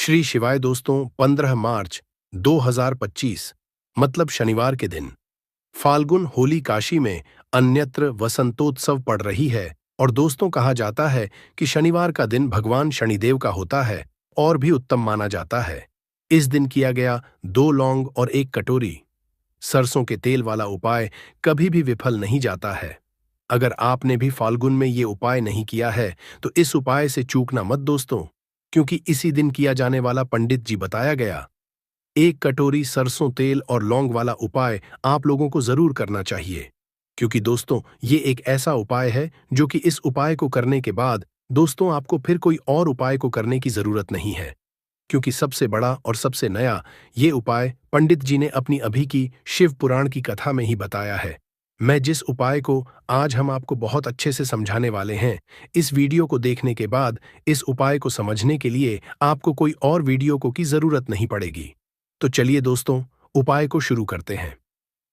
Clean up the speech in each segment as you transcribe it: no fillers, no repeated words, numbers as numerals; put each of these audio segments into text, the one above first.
श्री शिवाय दोस्तों, 15 मार्च 2025 मतलब शनिवार के दिन फाल्गुन होली काशी में अन्यत्र वसंतोत्सव पड़ रही है। और दोस्तों, कहा जाता है कि शनिवार का दिन भगवान शनिदेव का होता है और भी उत्तम माना जाता है। इस दिन किया गया 2 लौंग और 1 कटोरी सरसों के तेल वाला उपाय कभी भी विफल नहीं जाता है। अगर आपने भी फाल्गुन में ये उपाय नहीं किया है तो इस उपाय से चूकना मत दोस्तों, क्योंकि इसी दिन किया जाने वाला पंडित जी बताया गया 1 कटोरी सरसों तेल और लौंग वाला उपाय आप लोगों को जरूर करना चाहिए। क्योंकि दोस्तों, ये एक ऐसा उपाय है जो कि इस उपाय को करने के बाद दोस्तों आपको फिर कोई और उपाय को करने की जरूरत नहीं है। क्योंकि सबसे बड़ा और सबसे नया ये उपाय पंडित जी ने अपनी अभी की शिव पुराण की कथा में ही बताया है। मैं जिस उपाय को आज हम आपको बहुत अच्छे से समझाने वाले हैं, इस वीडियो को देखने के बाद इस उपाय को समझने के लिए आपको कोई और वीडियो को की जरूरत नहीं पड़ेगी। तो चलिए दोस्तों, उपाय को शुरू करते हैं।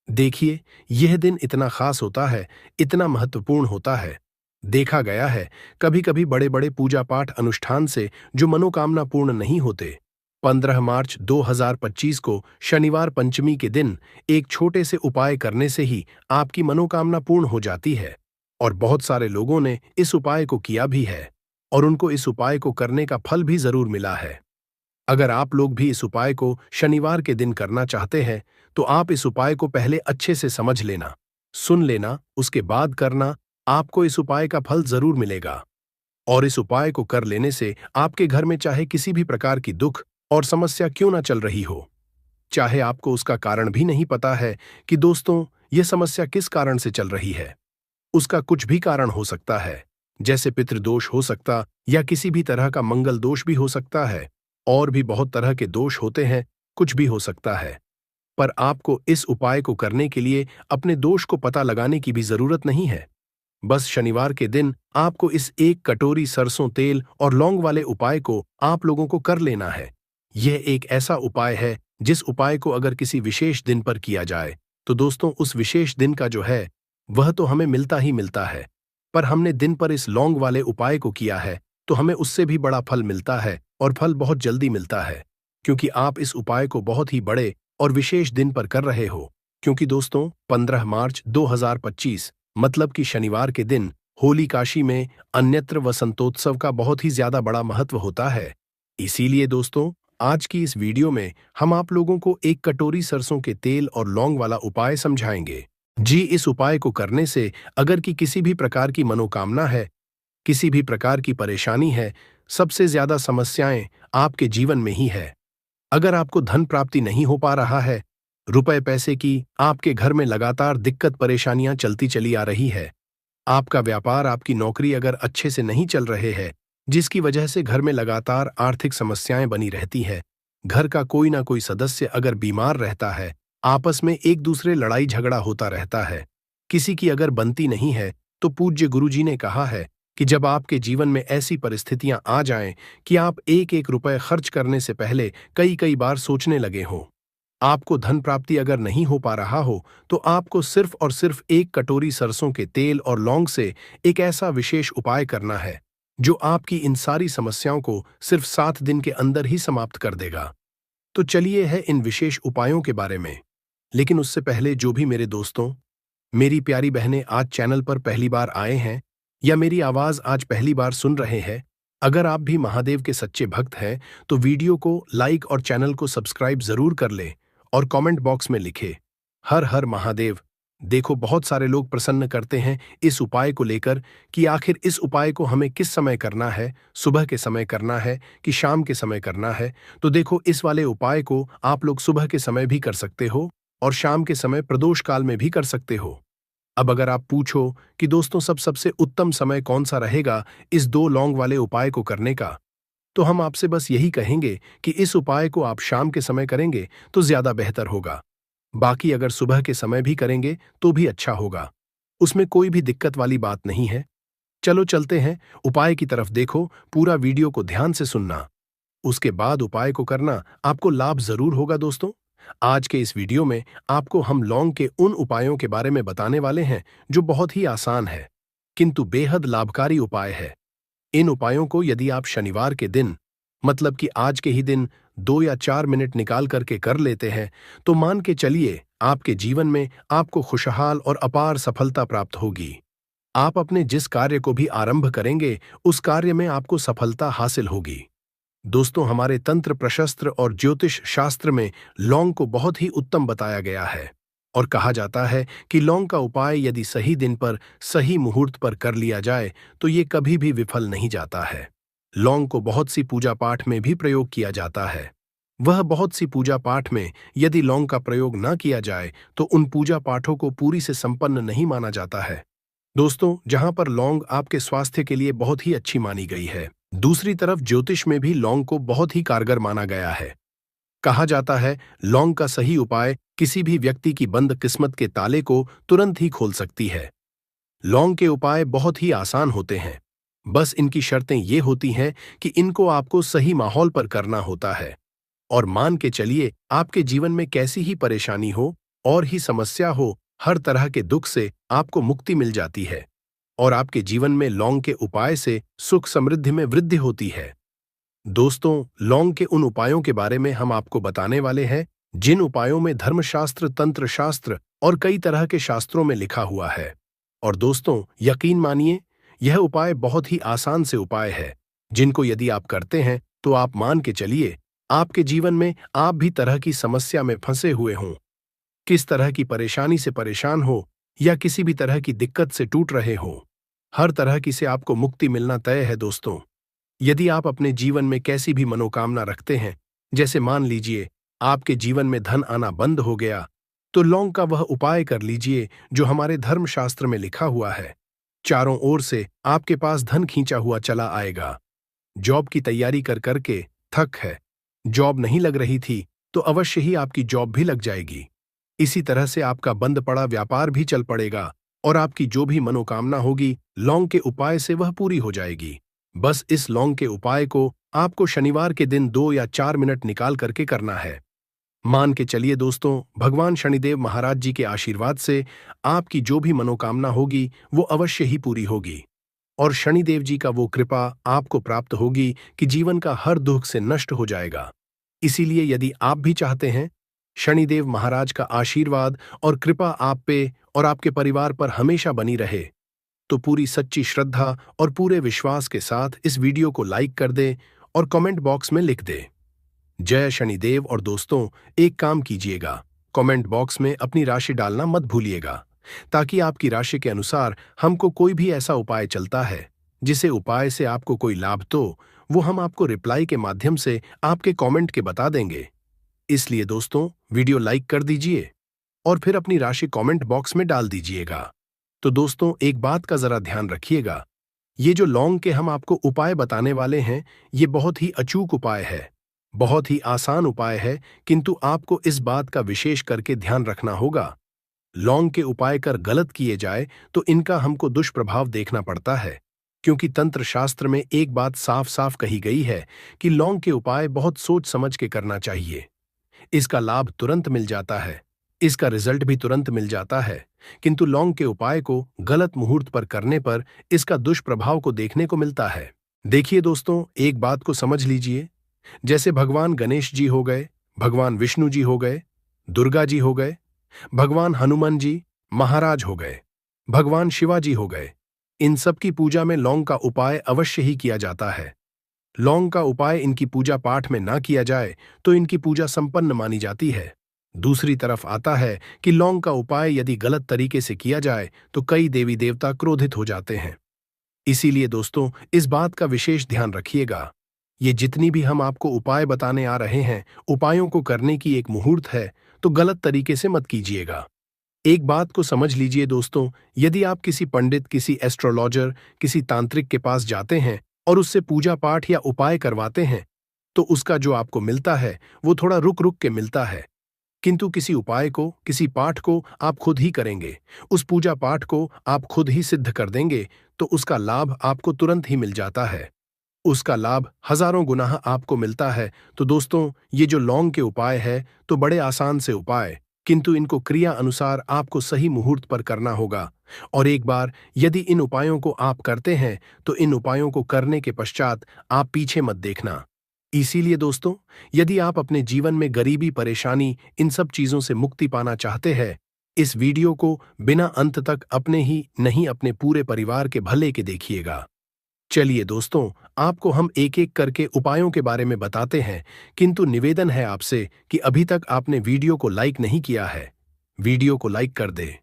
देखिए, यह दिन इतना खास होता है, इतना महत्वपूर्ण होता है। देखा गया है कभी कभी बड़े बड़े पूजा पाठ अनुष्ठान से जो मनोकामना पूर्ण नहीं होते, 15 मार्च 2025 को शनिवार पंचमी के दिन एक छोटे से उपाय करने से ही आपकी मनोकामना पूर्ण हो जाती है। और बहुत सारे लोगों ने इस उपाय को किया भी है और उनको इस उपाय को करने का फल भी जरूर मिला है। अगर आप लोग भी इस उपाय को शनिवार के दिन करना चाहते हैं तो आप इस उपाय को पहले अच्छे से समझ लेना, सुन लेना, उसके बाद करना। आपको इस उपाय का फल जरूर मिलेगा। और इस उपाय को कर लेने से आपके घर में चाहे किसी भी प्रकार की दुख और समस्या क्यों ना चल रही हो, चाहे आपको उसका कारण भी नहीं पता है कि दोस्तों यह समस्या किस कारण से चल रही है, उसका कुछ भी कारण हो सकता है, जैसे पितृदोष हो सकता या किसी भी तरह का मंगल दोष भी हो सकता है, और भी बहुत तरह के दोष होते हैं, कुछ भी हो सकता है। पर आपको इस उपाय को करने के लिए अपने दोष को पता लगाने की भी जरूरत नहीं है। बस शनिवार के दिन आपको इस 1 कटोरी सरसों तेल और लौंग वाले उपाय को आप लोगों को कर लेना है। यह एक ऐसा उपाय है जिस उपाय को अगर किसी विशेष दिन पर किया जाए तो दोस्तों उस विशेष दिन का जो है वह तो हमें मिलता ही मिलता है। पर हमने दिन पर इस लौंग वाले उपाय को किया है तो हमें उससे भी बड़ा फल मिलता है, और फल बहुत जल्दी मिलता है, क्योंकि आप इस उपाय को बहुत ही बड़े और विशेष दिन पर कर रहे हो। क्योंकि दोस्तों 15 मार्च 2025 मतलब कि शनिवार के दिन होली काशी में अन्यत्र वसंतोत्सव का बहुत ही ज्यादा बड़ा महत्व होता है। इसीलिए दोस्तों आज की इस वीडियो में हम आप लोगों को 1 कटोरी सरसों के तेल और लौंग वाला उपाय समझाएंगे। जी, इस उपाय को करने से अगर कि किसी भी प्रकार की मनोकामना है, किसी भी प्रकार की परेशानी है, सबसे ज्यादा समस्याएं आपके जीवन में ही है। अगर आपको धन प्राप्ति नहीं हो पा रहा है, रुपए पैसे की आपके घर में लगातार दिक्कत परेशानियां चलती चली आ रही है, आपका व्यापार आपकी नौकरी अगर अच्छे से नहीं चल रहे हैं, जिसकी वजह से घर में लगातार आर्थिक समस्याएं बनी रहती है, घर का कोई ना कोई सदस्य अगर बीमार रहता है, आपस में एक दूसरे लड़ाई झगड़ा होता रहता है, किसी की अगर बनती नहीं है, तो पूज्य गुरुजी ने कहा है कि जब आपके जीवन में ऐसी परिस्थितियां आ जाएं कि आप एक एक रुपए खर्च करने से पहले कई कई बार सोचने लगे हों, आपको धन प्राप्ति अगर नहीं हो पा रहा हो, तो आपको सिर्फ और सिर्फ 1 कटोरी सरसों के तेल और लौंग से एक ऐसा विशेष उपाय करना है जो आपकी इन सारी समस्याओं को सिर्फ 7 दिन के अंदर ही समाप्त कर देगा। तो चलिए है इन विशेष उपायों के बारे में। लेकिन उससे पहले जो भी मेरे दोस्तों, मेरी प्यारी बहनें आज चैनल पर पहली बार आए हैं या मेरी आवाज आज पहली बार सुन रहे हैं, अगर आप भी महादेव के सच्चे भक्त हैं तो वीडियो को लाइक और चैनल को सब्सक्राइब जरूर कर लें और कमेंट बॉक्स में लिखे हर हर महादेव। देखो, बहुत सारे लोग प्रश्न करते हैं इस उपाय को लेकर कि आखिर इस उपाय को हमें किस समय करना है, सुबह के समय करना है कि शाम के समय करना है। तो देखो, इस वाले उपाय को आप लोग सुबह के समय भी कर सकते हो और शाम के समय प्रदोष काल में भी कर सकते हो। अब अगर आप पूछो कि दोस्तों सबसे उत्तम समय कौन सा रहेगा इस 2 लौंग वाले उपाय को करने का, तो हम आपसे बस यही कहेंगे कि इस उपाय को आप शाम के समय करेंगे तो ज्यादा बेहतर होगा। बाकी अगर सुबह के समय भी करेंगे तो भी अच्छा होगा, उसमें कोई भी दिक्कत वाली बात नहीं है। चलो चलते हैं उपाय की तरफ। देखो, पूरा वीडियो को ध्यान से सुनना, उसके बाद उपाय को करना, आपको लाभ जरूर होगा। दोस्तों आज के इस वीडियो में आपको हम लौंग के उन उपायों के बारे में बताने वाले हैं जो बहुत ही आसान है किंतु बेहद लाभकारी उपाय है। इन उपायों को यदि आप शनिवार के दिन मतलब कि आज के ही दिन 2 या 4 मिनट निकाल करके कर लेते हैं, तो मान के चलिए आपके जीवन में आपको खुशहाल और अपार सफलता प्राप्त होगी। आप अपने जिस कार्य को भी आरंभ करेंगे, उस कार्य में आपको सफलता हासिल होगी। दोस्तों, हमारे तंत्र प्रशस्त्र और ज्योतिष शास्त्र में लौंग को बहुत ही उत्तम बताया गया है और कहा जाता है कि लौंग का उपाय यदि सही दिन पर सही मुहूर्त पर कर लिया जाए तो ये कभी भी विफल नहीं जाता है। लौंग को बहुत सी पूजा पाठ में भी प्रयोग किया जाता है। वह बहुत सी पूजा पाठ में यदि लौंग का प्रयोग न किया जाए तो उन पूजा पाठों को पूरी से संपन्न नहीं माना जाता है। दोस्तों, जहां पर लौंग आपके स्वास्थ्य के लिए बहुत ही अच्छी मानी गई है, दूसरी तरफ ज्योतिष में भी लौंग को बहुत ही कारगर माना गया है। कहा जाता है लौंग का सही उपाय किसी भी व्यक्ति की बंद किस्मत के ताले को तुरंत ही खोल सकती है। लौंग के उपाय बहुत ही आसान होते हैं, बस इनकी शर्तें ये होती हैं कि इनको आपको सही माहौल पर करना होता है। और मान के चलिए आपके जीवन में कैसी ही परेशानी हो और ही समस्या हो, हर तरह के दुख से आपको मुक्ति मिल जाती है और आपके जीवन में लौंग के उपाय से सुख समृद्धि में वृद्धि होती है। दोस्तों, लौंग के उन उपायों के बारे में हम आपको बताने वाले हैं जिन उपायों में धर्मशास्त्र, तंत्र शास्त्र और कई तरह के शास्त्रों में लिखा हुआ है। और दोस्तों, यकीन मानिए यह उपाय बहुत ही आसान से उपाय है जिनको यदि आप करते हैं तो आप मान के चलिए आपके जीवन में आप भी तरह की समस्या में फंसे हुए हों, किस तरह की परेशानी से परेशान हो या किसी भी तरह की दिक्कत से टूट रहे हो, हर तरह की से आपको मुक्ति मिलना तय है। दोस्तों, यदि आप अपने जीवन में कैसी भी मनोकामना रखते हैं, जैसे मान लीजिए आपके जीवन में धन आना बंद हो गया, तो लौंग का वह उपाय कर लीजिए जो हमारे धर्मशास्त्र में लिखा हुआ है। चारों ओर से आपके पास धन खींचा हुआ चला आएगा। जॉब की तैयारी कर करके थक है, जॉब नहीं लग रही थी तो अवश्य ही आपकी जॉब भी लग जाएगी। इसी तरह से आपका बंद पड़ा व्यापार भी चल पड़ेगा और आपकी जो भी मनोकामना होगी लौंग के उपाय से वह पूरी हो जाएगी। बस इस लौंग के उपाय को आपको शनिवार के दिन 2 या 4 मिनट निकाल करके करना है। मान के चलिए दोस्तों, भगवान शनिदेव महाराज जी के आशीर्वाद से आपकी जो भी मनोकामना होगी वो अवश्य ही पूरी होगी और शनिदेव जी का वो कृपा आपको प्राप्त होगी कि जीवन का हर दुख से नष्ट हो जाएगा। इसीलिए यदि आप भी चाहते हैं शनिदेव महाराज का आशीर्वाद और कृपा आप पे और आपके परिवार पर हमेशा बनी रहे, तो पूरी सच्ची श्रद्धा और पूरे विश्वास के साथ इस वीडियो को लाइक कर दें और कमेंट बॉक्स में लिख दें जय शनिदेव। और दोस्तों, एक काम कीजिएगा, कमेंट बॉक्स में अपनी राशि डालना मत भूलिएगा, ताकि आपकी राशि के अनुसार हमको कोई भी ऐसा उपाय चलता है जिसे उपाय से आपको कोई लाभ तो वो हम आपको रिप्लाई के माध्यम से आपके कमेंट के बता देंगे। इसलिए दोस्तों, वीडियो लाइक कर दीजिए और फिर अपनी राशि कमेंट बॉक्स में डाल दीजिएगा। तो दोस्तों, एक बात का जरा ध्यान रखिएगा, ये जो लौंग के हम आपको उपाय बताने वाले हैं ये बहुत ही अचूक उपाय है, बहुत ही आसान उपाय है, किंतु आपको इस बात का विशेष करके ध्यान रखना होगा। लौंग के उपाय कर गलत किए जाए तो इनका हमको दुष्प्रभाव देखना पड़ता है, क्योंकि तंत्र शास्त्र में एक बात साफ साफ कही गई है कि लौंग के उपाय बहुत सोच समझ के करना चाहिए। इसका लाभ तुरंत मिल जाता है, इसका रिजल्ट भी तुरंत मिल जाता है, किंतु लौंग के उपाय को गलत मुहूर्त पर करने पर इसका दुष्प्रभाव को देखने को मिलता है। देखिए दोस्तों, एक बात को समझ लीजिए, जैसे भगवान गणेश जी हो गए, भगवान विष्णु जी हो गए, दुर्गा जी हो गए, भगवान हनुमान जी महाराज हो गए, भगवान शिवाजी हो गए, इन सब की पूजा में लौंग का उपाय अवश्य ही किया जाता है। लौंग का उपाय इनकी पूजा पाठ में ना किया जाए तो इनकी पूजा संपन्न मानी जाती है। दूसरी तरफ आता है कि लौंग का उपाय यदि गलत तरीके से किया जाए तो कई देवी देवता क्रोधित हो जाते हैं। इसीलिए दोस्तों, इस बात का विशेष ध्यान रखिएगा, ये जितनी भी हम आपको उपाय बताने आ रहे हैं, उपायों को करने की एक मुहूर्त है, तो गलत तरीके से मत कीजिएगा। एक बात को समझ लीजिए दोस्तों, यदि आप किसी पंडित, किसी एस्ट्रोलॉजर, किसी तांत्रिक के पास जाते हैं और उससे पूजा पाठ या उपाय करवाते हैं, तो उसका जो आपको मिलता है वो थोड़ा रुक रुक के मिलता है। किंतु किसी उपाय को, किसी पाठ को आप खुद ही करेंगे, उस पूजा पाठ को आप खुद ही सिद्ध कर देंगे, तो उसका लाभ आपको तुरंत ही मिल जाता है, उसका लाभ हजारों गुना आपको मिलता है। तो दोस्तों, ये जो लौंग के उपाय है तो बड़े आसान से उपाय, किंतु इनको क्रिया अनुसार आपको सही मुहूर्त पर करना होगा। और एक बार यदि इन उपायों को आप करते हैं तो इन उपायों को करने के पश्चात आप पीछे मत देखना। इसीलिए दोस्तों, यदि आप अपने जीवन में गरीबी, परेशानी, इन सब चीजों से मुक्ति पाना चाहते हैं, इस वीडियो को बिना अंत तक अपने ही नहीं अपने पूरे परिवार के भले के देखिएगा। चलिए दोस्तों, आपको हम एक एक करके उपायों के बारे में बताते हैं, किंतु निवेदन है आपसे कि अभी तक आपने वीडियो को लाइक नहीं किया है, वीडियो को लाइक कर दे।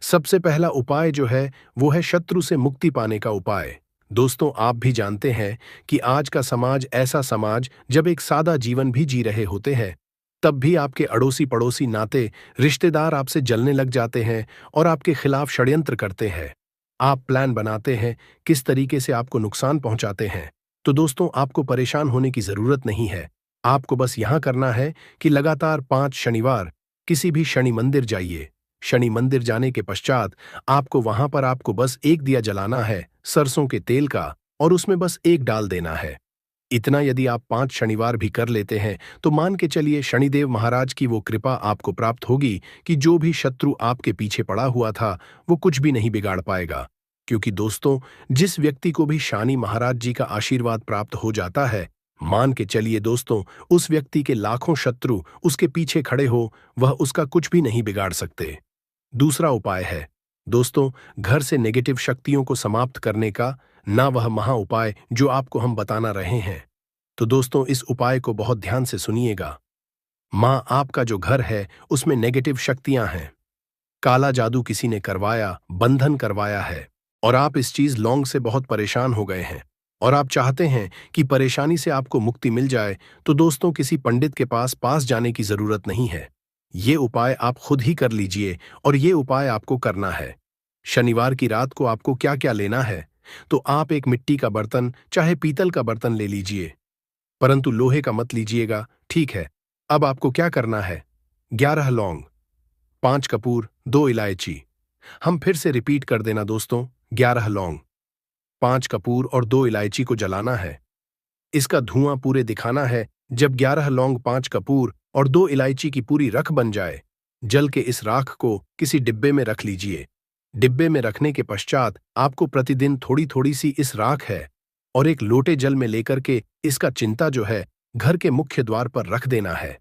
सबसे पहला उपाय जो है वो है शत्रु से मुक्ति पाने का उपाय। दोस्तों, आप भी जानते हैं कि आज का समाज ऐसा समाज जब एक सादा जीवन भी जी रहे होते हैं, तब भी आपके अड़ोसी पड़ोसी नाते रिश्तेदार आपसे जलने लग जाते हैं और आपके खिलाफ षड्यंत्र करते हैं। आप प्लान बनाते हैं किस तरीके से आपको नुकसान पहुंचाते हैं। तो दोस्तों, आपको परेशान होने की जरूरत नहीं है। आपको बस यहां करना है कि लगातार 5 शनिवार किसी भी शनि मंदिर जाइए। शनि मंदिर जाने के पश्चात आपको वहां पर आपको बस एक दिया जलाना है सरसों के तेल का, और उसमें बस एक डाल देना है। इतना यदि आप 5 शनिवार भी कर लेते हैं तो मान के चलिए शनिदेव महाराज की वो कृपा आपको प्राप्त होगी कि जो भी शत्रु आपके पीछे पड़ा हुआ था वो कुछ भी नहीं बिगाड़ पाएगा। क्योंकि दोस्तों, जिस व्यक्ति को भी शनि महाराज जी का आशीर्वाद प्राप्त हो जाता है, मान के चलिए दोस्तों, उस व्यक्ति के लाखों शत्रु उसके पीछे खड़े हो, वह उसका कुछ भी नहीं बिगाड़ सकते। दूसरा उपाय है दोस्तों, घर से नेगेटिव शक्तियों को समाप्त करने का, ना वह महा उपाय जो आपको हम बताना रहे हैं। तो दोस्तों, इस उपाय को बहुत ध्यान से सुनिएगा। मां, आपका जो घर है उसमें नेगेटिव शक्तियां हैं, काला जादू किसी ने करवाया, बंधन करवाया है, और आप इस चीज लौंग से बहुत परेशान हो गए हैं और आप चाहते हैं कि परेशानी से आपको मुक्ति मिल जाए। तो दोस्तों, किसी पंडित के पास जाने की जरूरत नहीं है। ये उपाय आप खुद ही कर लीजिए, और ये उपाय आपको करना है। शनिवार की रात को आपको क्या क्या लेना है, तो आप एक मिट्टी का बर्तन, चाहे पीतल का बर्तन ले लीजिए, परंतु लोहे का मत लीजिएगा, ठीक है। अब आपको क्या करना है, 11 लौंग, 5 कपूर, 2 इलायची। हम फिर से रिपीट कर देना दोस्तों, 11 लौंग, 5 कपूर और 2 इलायची को जलाना है। इसका धुआं पूरे दिखाना है। जब 11 लौंग, 5 कपूर और 2 इलायची की पूरी रख बन जाए, जल के इस राख को किसी डिब्बे में रख लीजिए। डिब्बे में रखने के पश्चात आपको प्रतिदिन थोड़ी थोड़ी सी इस राख है और एक लोटे जल में लेकर के इसका चिंता जो है घर के मुख्य द्वार पर रख देना है।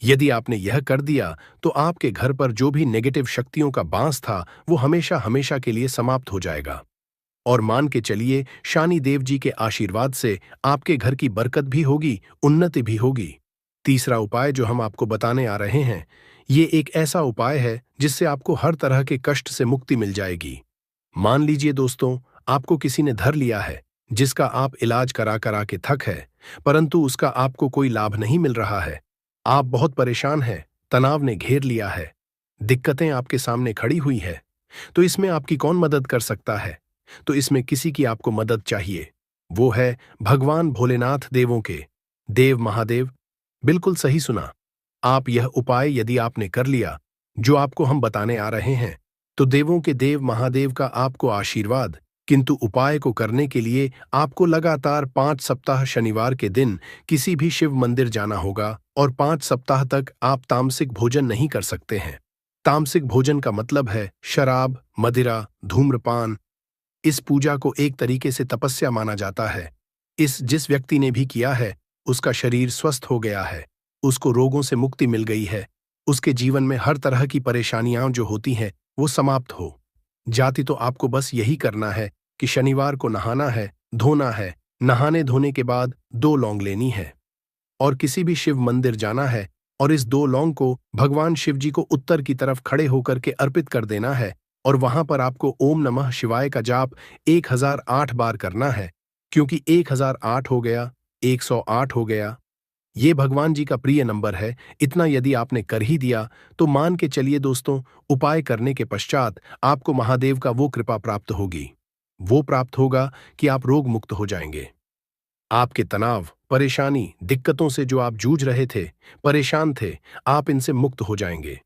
यदि आपने यह कर दिया तो आपके घर पर जो भी नेगेटिव शक्तियों का बांस था वो हमेशा हमेशा के लिए समाप्त हो जाएगा। और मान के चलिए, शनि देव जी के आशीर्वाद से आपके घर की बरकत भी होगी, उन्नति भी होगी। तीसरा उपाय जो हम आपको बताने आ रहे हैं, ये एक ऐसा उपाय है जिससे आपको हर तरह के कष्ट से मुक्ति मिल जाएगी। मान लीजिए दोस्तों, आपको किसी ने धर लिया है जिसका आप इलाज करा के थक है, परंतु उसका आपको कोई लाभ नहीं मिल रहा है। आप बहुत परेशान हैं, तनाव ने घेर लिया है, दिक्कतें आपके सामने खड़ी हुई है। तो इसमें आपकी कौन मदद कर सकता है? तो इसमें किसी की आपको मदद चाहिए, वो है भगवान भोलेनाथ देवों के देव महादेव। बिल्कुल सही सुना। आप यह उपाय यदि आपने कर लिया जो आपको हम बताने आ रहे हैं, तो देवों के देव महादेव का आपको आशीर्वाद। किंतु उपाय को करने के लिए आपको लगातार 5 सप्ताह शनिवार के दिन किसी भी शिव मंदिर जाना होगा, और 5 सप्ताह तक आप तामसिक भोजन नहीं कर सकते हैं। तामसिक भोजन का मतलब है शराब, मदिरा, धूम्रपान। इस पूजा को एक तरीके से तपस्या माना जाता है। जिस व्यक्ति ने भी किया है उसका शरीर स्वस्थ हो गया है, उसको रोगों से मुक्ति मिल गई है, उसके जीवन में हर तरह की परेशानियां जो होती हैं वो समाप्त हो जाती। तो आपको बस यही करना है कि शनिवार को नहाना है, धोना है, नहाने धोने के बाद 2 लौंग लेनी है और किसी भी शिव मंदिर जाना है, और इस 2 लौंग को भगवान शिव जी को उत्तर की तरफ खड़े होकर के अर्पित कर देना है, और वहां पर आपको ओम नमः शिवाय का जाप 1008 बार करना है। क्योंकि 1008 हो गया, 108 हो गया, ये भगवान जी का प्रिय नंबर है। इतना यदि आपने कर ही दिया तो मान के चलिए दोस्तों, उपाय करने के पश्चात आपको महादेव का वो कृपा प्राप्त होगी, वो प्राप्त होगा कि आप रोग मुक्त हो जाएंगे। आपके तनाव, परेशानी, दिक्कतों से जो आप जूझ रहे थे, परेशान थे, आप इनसे मुक्त हो जाएंगे।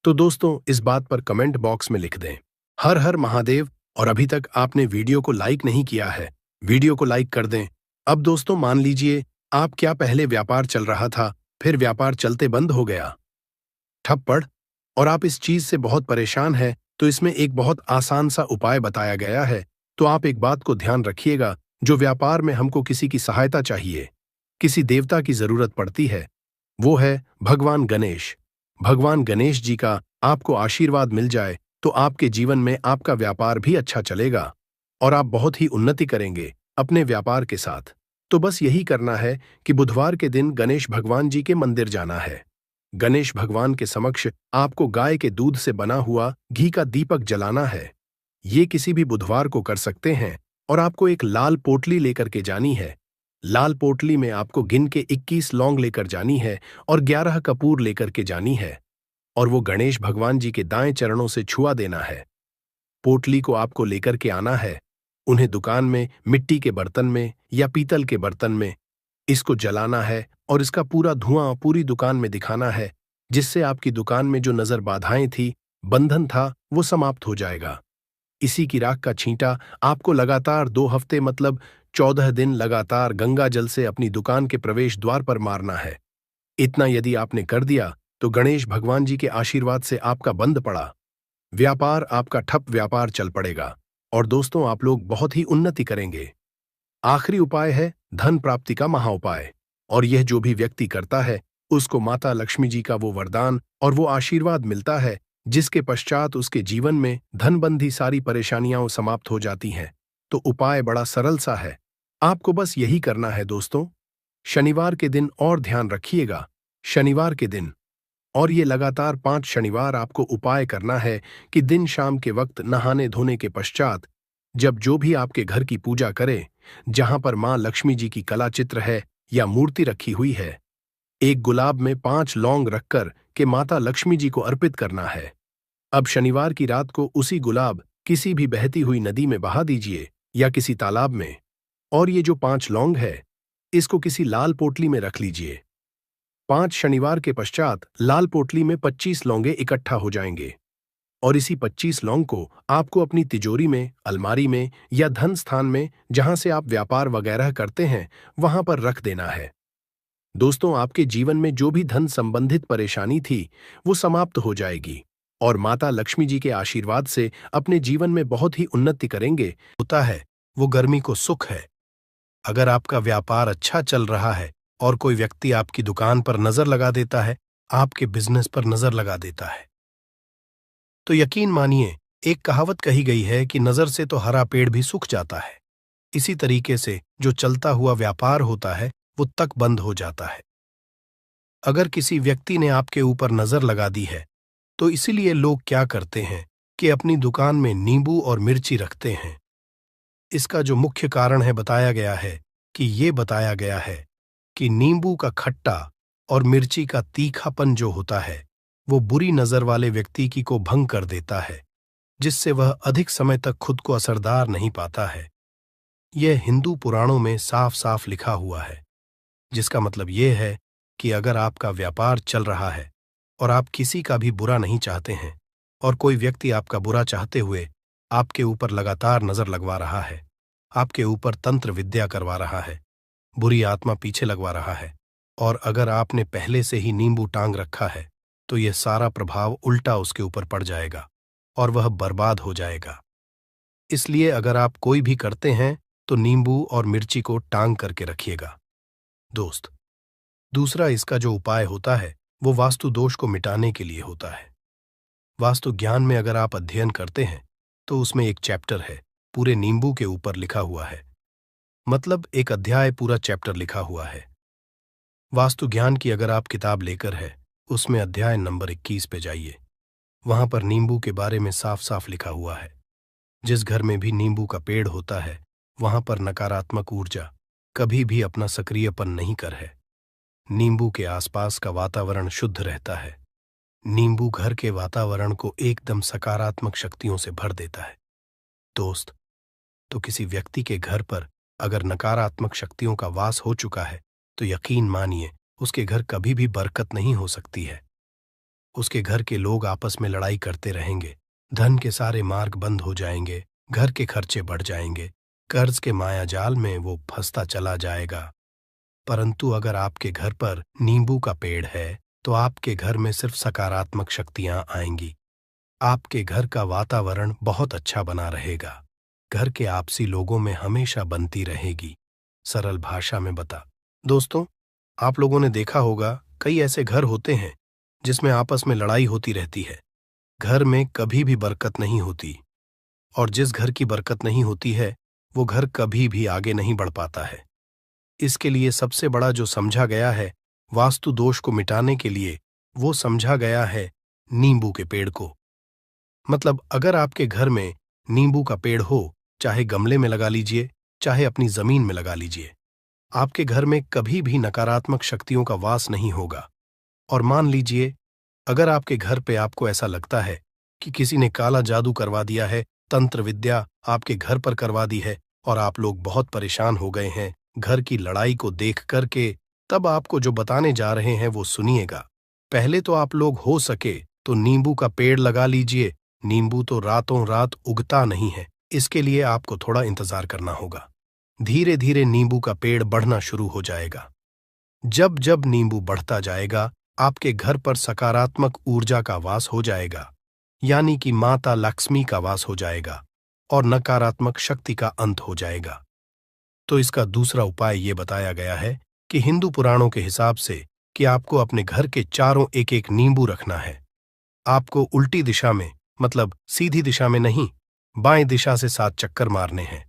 तो दोस्तों, इस बात पर कमेंट बॉक्स में लिख दें, हर हर महादेव। और अभी तक आपने वीडियो को लाइक नहीं किया है, वीडियो को लाइक कर दें। अब दोस्तों, मान लीजिए आप क्या पहले व्यापार चल रहा था, फिर व्यापार चलते बंद हो गया, ठप्पड़, और आप इस चीज से बहुत परेशान हैं, तो इसमें एक बहुत आसान सा उपाय बताया गया है। तो आप एक बात को ध्यान रखिएगा, जो व्यापार में हमको किसी की सहायता चाहिए, किसी देवता की जरूरत पड़ती है, वो है भगवान गणेश। भगवान गणेश जी का आपको आशीर्वाद मिल जाए तो आपके जीवन में आपका व्यापार भी अच्छा चलेगा और आप बहुत ही उन्नति करेंगे अपने व्यापार के साथ। तो बस यही करना है कि बुधवार के दिन गणेश भगवान जी के मंदिर जाना है। गणेश भगवान के समक्ष आपको गाय के दूध से बना हुआ घी का दीपक जलाना है। ये किसी भी बुधवार को कर सकते हैं और आपको एक लाल पोटली लेकर के जानी है। लाल पोटली में आपको गिन के 21 लौंग लेकर जानी है और 11 कपूर लेकर के जानी है और वो गणेश भगवान जी के दाएं चरणों से छुआ देना है। पोटली को आपको लेकर के आना है, उन्हें दुकान में मिट्टी के बर्तन में या पीतल के बर्तन में इसको जलाना है और इसका पूरा धुआं पूरी दुकान में दिखाना है, जिससे आपकी दुकान में जो नजर बाधाएं थी, बंधन था, वो समाप्त हो जाएगा। इसी की राख का छींटा आपको लगातार 2 हफ्ते मतलब 14 दिन लगातार गंगा जल से अपनी दुकान के प्रवेश द्वार पर मारना है। इतना यदि आपने कर दिया तो गणेश भगवान जी के आशीर्वाद से आपका बंद पड़ा व्यापार, आपका ठप व्यापार चल पड़ेगा और दोस्तों आप लोग बहुत ही उन्नति करेंगे। आखिरी उपाय है धन प्राप्ति का महाउपाय, और यह जो भी व्यक्ति करता है उसको माता लक्ष्मी जी का वो वरदान और वो आशीर्वाद मिलता है, जिसके पश्चात उसके जीवन में धनबंधी सारी परेशानियां समाप्त हो जाती हैं। तो उपाय बड़ा सरल सा है, आपको बस यही करना है दोस्तों। शनिवार के दिन और ध्यान रखिएगा, शनिवार के दिन और ये लगातार 5 शनिवार आपको उपाय करना है कि दिन शाम के वक्त नहाने धोने के पश्चात जब जो भी आपके घर की पूजा करे, जहां पर मां लक्ष्मी जी की कला चित्र है या मूर्ति रखी हुई है, एक गुलाब में 5 लौंग रखकर के माता लक्ष्मी जी को अर्पित करना है। अब शनिवार की रात को उसी गुलाब किसी भी बहती हुई नदी में बहा दीजिए या किसी तालाब में, और ये जो 5 लौंग है इसको किसी लाल पोटली में रख लीजिए। 5 शनिवार के पश्चात लाल पोटली में 25 लौंगे इकट्ठा हो जाएंगे और इसी 25 लौंग को आपको अपनी तिजोरी में, अलमारी में या धन स्थान में जहां से आप व्यापार वगैरह करते हैं वहां पर रख देना है। दोस्तों आपके जीवन में जो भी धन संबंधित परेशानी थी वो समाप्त हो जाएगी और माता लक्ष्मी जी के आशीर्वाद से अपने जीवन में बहुत ही उन्नति करेंगे। होता है वो गर्मी को सुख है। अगर आपका व्यापार अच्छा चल रहा है और कोई व्यक्ति आपकी दुकान पर नजर लगा देता है, आपके बिजनेस पर नजर लगा देता है, तो यकीन मानिए एक कहावत कही गई है कि नजर से तो हरा पेड़ भी सूख जाता है। इसी तरीके से जो चलता हुआ व्यापार होता है वो तक बंद हो जाता है। अगर किसी व्यक्ति ने आपके ऊपर नजर लगा दी है तो इसीलिए लोग क्या करते हैं कि अपनी दुकान में नींबू और मिर्ची रखते हैं। इसका जो मुख्य कारण है बताया गया है कि नींबू का खट्टा और मिर्ची का तीखापन जो होता है वो बुरी नजर वाले व्यक्ति की को भंग कर देता है, जिससे वह अधिक समय तक खुद को असरदार नहीं पाता है। यह हिंदू पुराणों में साफ साफ लिखा हुआ है, जिसका मतलब यह है कि अगर आपका व्यापार चल रहा है और आप किसी का भी बुरा नहीं चाहते हैं और कोई व्यक्ति आपका बुरा चाहते हुए आपके ऊपर लगातार नजर लगवा रहा है, आपके ऊपर तंत्र विद्या करवा रहा है, बुरी आत्मा पीछे लगवा रहा है, और अगर आपने पहले से ही नींबू टांग रखा है तो यह सारा प्रभाव उल्टा उसके ऊपर पड़ जाएगा और वह बर्बाद हो जाएगा। इसलिए अगर आप कोई भी करते हैं तो नींबू और मिर्ची को टांग करके रखिएगा। दोस्त, दूसरा इसका जो उपाय होता है वो वास्तु दोष को मिटाने के लिए होता है। वास्तु ज्ञान में अगर आप अध्ययन करते हैं तो उसमें एक चैप्टर है पूरे नींबू के ऊपर लिखा हुआ है, मतलब एक अध्याय पूरा चैप्टर लिखा हुआ है। वास्तु ज्ञान की अगर आप किताब लेकर है उसमें अध्याय नंबर 21 पे जाइए, वहां पर नींबू के बारे में साफ साफ लिखा हुआ है। जिस घर में भी नींबू का पेड़ होता है वहां पर नकारात्मक ऊर्जा कभी भी अपना सक्रियपन नहीं कर है। नींबू के आसपास का वातावरण शुद्ध रहता है। नींबू घर के वातावरण को एकदम सकारात्मक शक्तियों से भर देता है। दोस्त, तो किसी व्यक्ति के घर पर अगर नकारात्मक शक्तियों का वास हो चुका है तो यकीन मानिए उसके घर कभी भी बरकत नहीं हो सकती है। उसके घर के लोग आपस में लड़ाई करते रहेंगे, धन के सारे मार्ग बंद हो जाएंगे, घर के खर्चे बढ़ जाएंगे, कर्ज के माया जाल में वो फंसता चला जाएगा। परंतु अगर आपके घर पर नींबू का पेड़ है तो आपके घर में सिर्फ सकारात्मक शक्तियां आएंगी। आपके घर का वातावरण बहुत अच्छा बना रहेगा। घर के आपसी लोगों में हमेशा बनती रहेगी। सरल भाषा में बता दोस्तों, आप लोगों ने देखा होगा कई ऐसे घर होते हैं जिसमें आपस में लड़ाई होती रहती है। घर में कभी भी बरकत नहीं होती और जिस घर की बरकत नहीं होती है वो घर कभी भी आगे नहीं बढ़ पाता है। इसके लिए सबसे बड़ा जो समझा गया है वास्तु दोष को मिटाने के लिए, वो समझा गया है नींबू के पेड़ को। मतलब अगर आपके घर में नींबू का पेड़ हो, चाहे गमले में लगा लीजिए, चाहे अपनी जमीन में लगा लीजिए, आपके घर में कभी भी नकारात्मक शक्तियों का वास नहीं होगा। और मान लीजिए अगर आपके घर पे आपको ऐसा लगता है कि किसी ने काला जादू करवा दिया है, तंत्र विद्या आपके घर पर करवा दी है और आप लोग बहुत परेशान हो गए हैं घर की लड़ाई को देख करके, तब आपको जो बताने जा रहे हैं वो सुनिएगा। पहले तो आप लोग हो सके तो नींबू का पेड़ लगा लीजिए। नींबू तो रातों रात उगता नहीं है, इसके लिए आपको थोड़ा इंतजार करना होगा। धीरे धीरे नींबू का पेड़ बढ़ना शुरू हो जाएगा। जब जब नींबू बढ़ता जाएगा, आपके घर पर सकारात्मक ऊर्जा का वास हो जाएगा, यानी कि माता लक्ष्मी का वास हो जाएगा और नकारात्मक शक्ति का अंत हो जाएगा। तो इसका दूसरा उपाय ये बताया गया है कि हिंदू पुराणों के हिसाब से कि आपको अपने घर के चारों एक एक नींबू रखना है। आपको उल्टी दिशा में, मतलब सीधी दिशा में नहीं, बाएं दिशा से 7 चक्कर मारने हैं।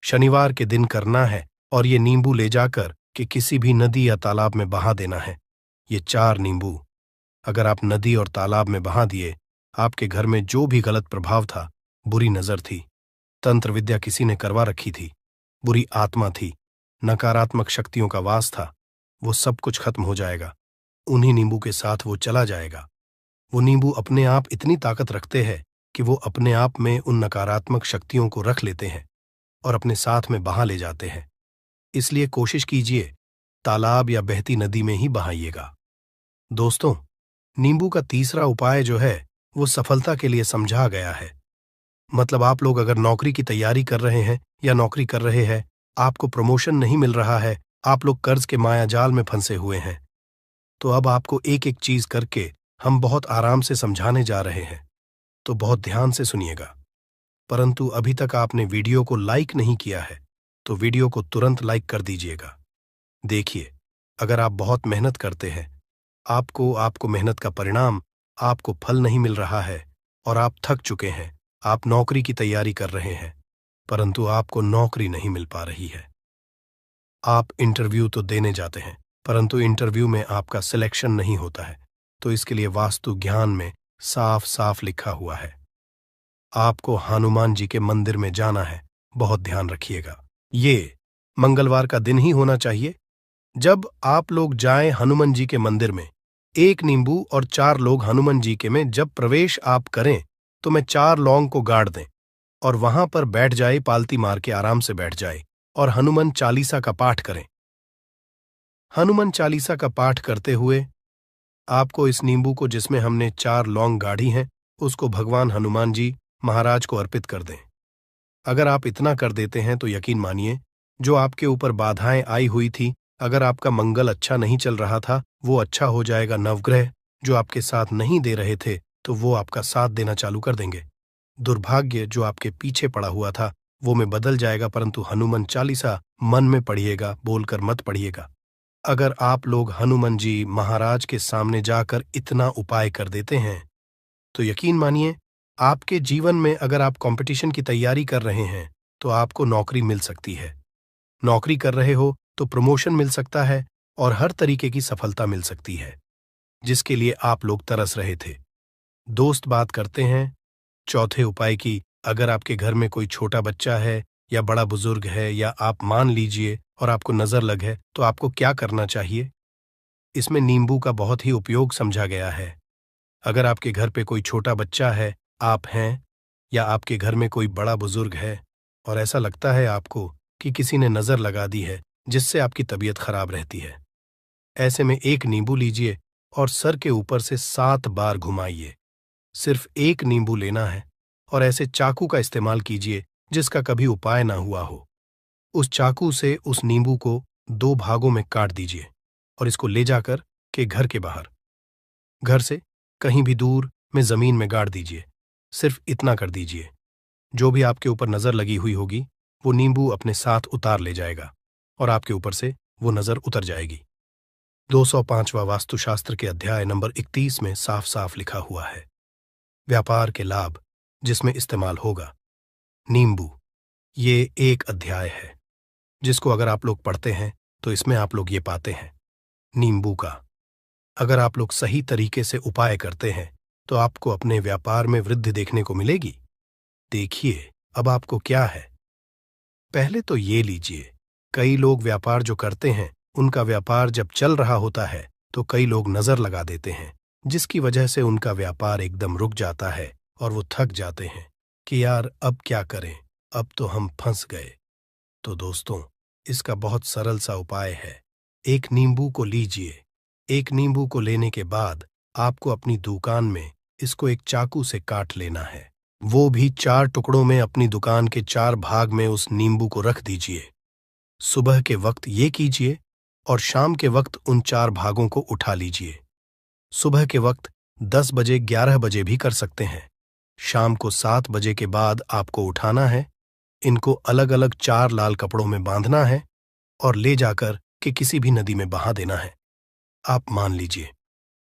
शनिवार के दिन करना है और ये नींबू ले जाकर कि किसी भी नदी या तालाब में बहा देना है। ये 4 नींबू अगर आप नदी और तालाब में बहा दिए, आपके घर में जो भी गलत प्रभाव था, बुरी नजर थी, तंत्र विद्या किसी ने करवा रखी थी, बुरी आत्मा थी, नकारात्मक शक्तियों का वास था, वो सब कुछ खत्म हो जाएगा। उन्हीं नींबू के साथ वो चला जाएगा। वो नींबू अपने आप इतनी ताकत रखते हैं कि वो अपने आप में उन नकारात्मक शक्तियों को रख लेते हैं और अपने साथ में बहा ले जाते हैं। इसलिए कोशिश कीजिए तालाब या बहती नदी में ही बहाइएगा। दोस्तों, नींबू का तीसरा उपाय जो है वो सफलता के लिए समझा गया है। मतलब आप लोग अगर नौकरी की तैयारी कर रहे हैं या नौकरी कर रहे हैं, आपको प्रमोशन नहीं मिल रहा है, आप लोग कर्ज के मायाजाल में फंसे हुए हैं, तो अब आपको एक एक चीज करके हम बहुत आराम से समझाने जा रहे हैं, तो बहुत ध्यान से सुनिएगा। परंतु अभी तक आपने वीडियो को लाइक नहीं किया है तो वीडियो को तुरंत लाइक कर दीजिएगा। देखिए, अगर आप बहुत मेहनत करते हैं, आपको मेहनत का परिणाम, आपको फल नहीं मिल रहा है और आप थक चुके हैं, आप नौकरी की तैयारी कर रहे हैं परंतु आपको नौकरी नहीं मिल पा रही है। आप इंटरव्यू तो देने जाते हैं परंतु इंटरव्यू में आपका सिलेक्शन नहीं होता है, तो इसके लिए वास्तु ज्ञान में साफ साफ लिखा हुआ है आपको हनुमान जी के मंदिर में जाना है। बहुत ध्यान रखिएगा, ये मंगलवार का दिन ही होना चाहिए। जब आप लोग जाएं हनुमान जी के मंदिर में, 1 नींबू और 4 लोग हनुमान जी के में जब प्रवेश आप करें तो मैं 4 लौंग को गाड़ दें और वहां पर बैठ जाए, पालती मार के आराम से बैठ जाए और हनुमान चालीसा का पाठ करें। हनुमान चालीसा का पाठ करते हुए आपको इस नींबू को, जिसमें हमने 4 लौंग गाढ़ी हैं, उसको भगवान हनुमान जी महाराज को अर्पित कर दें। अगर आप इतना कर देते हैं तो यकीन मानिए, जो आपके ऊपर बाधाएं आई हुई थी, अगर आपका मंगल अच्छा नहीं चल रहा था, वो अच्छा हो जाएगा। नवग्रह जो आपके साथ नहीं दे रहे थे तो वो आपका साथ देना चालू कर देंगे। दुर्भाग्य जो आपके पीछे पड़ा हुआ था वो में बदल जाएगा, परंतु हनुमान चालीसा मन में पढ़िएगा, बोलकर मत पढ़िएगा। अगर आप लोग हनुमान जी महाराज के सामने जाकर इतना उपाय कर देते हैं तो यकीन मानिए, आपके जीवन में अगर आप कंपटीशन की तैयारी कर रहे हैं तो आपको नौकरी मिल सकती है। नौकरी कर रहे हो तो प्रमोशन मिल सकता है और हर तरीके की सफलता मिल सकती है, जिसके लिए आप लोग तरस रहे थे। दोस्त बात करते हैं चौथे उपाय की। अगर आपके घर में कोई छोटा बच्चा है या बड़ा बुजुर्ग है, या आप मान लीजिए और आपको नजर लग है, तो आपको क्या करना चाहिए? इसमें नींबू का बहुत ही उपयोग समझा गया है। अगर आपके घर पे कोई छोटा बच्चा है, आप हैं, या आपके घर में कोई बड़ा बुजुर्ग है और ऐसा लगता है आपको कि किसी ने नजर लगा दी है जिससे आपकी तबीयत खराब रहती है, ऐसे में 1 नींबू लीजिए और सर के ऊपर से 7 बार घुमाइए। सिर्फ 1 नींबू लेना है और ऐसे चाकू का इस्तेमाल कीजिए जिसका कभी उपाय ना हुआ हो। उस चाकू से उस नींबू को 2 भागों में काट दीजिए और इसको ले जाकर के घर के बाहर, घर से कहीं भी दूर में जमीन में गाड़ दीजिए। सिर्फ इतना कर दीजिए, जो भी आपके ऊपर नजर लगी हुई होगी वो नींबू अपने साथ उतार ले जाएगा और आपके ऊपर से वो नजर उतर जाएगी। 205वां वास्तुशास्त्र के अध्याय नंबर 31 में साफ साफ लिखा हुआ है, व्यापार के लाभ जिसमें इस्तेमाल होगा नींबू। ये एक अध्याय है जिसको अगर आप लोग पढ़ते हैं तो इसमें आप लोग ये पाते हैं नींबू का अगर आप लोग सही तरीके से उपाय करते हैं तो आपको अपने व्यापार में वृद्धि देखने को मिलेगी। देखिए अब आपको क्या है। पहले तो ये लीजिए, कई लोग व्यापार जो करते हैं उनका व्यापार जब चल रहा होता है तो कई लोग नजर लगा देते हैं, जिसकी वजह से उनका व्यापार एकदम रुक जाता है और वो थक जाते हैं कि यार अब क्या करें, अब तो हम फंस गए। तो दोस्तों, इसका बहुत सरल सा उपाय है। एक नींबू को लीजिए। एक नींबू को लेने के बाद आपको अपनी दुकान में इसको एक चाकू से काट लेना है। वो भी 4 टुकड़ों में अपनी दुकान के 4 भाग में उस नींबू को रख दीजिए। सुबह के वक्त ये कीजिए और शाम के वक्त उन 4 भागों को उठा लीजिए। सुबह के वक्त 10 बजे 11 बजे भी कर सकते हैं। शाम को 7 बजे के बाद आपको उठाना है। इनको अलग अलग 4 लाल कपड़ों में बांधना है और ले जाकर के किसी भी नदी में बहा देना है। आप मान लीजिए,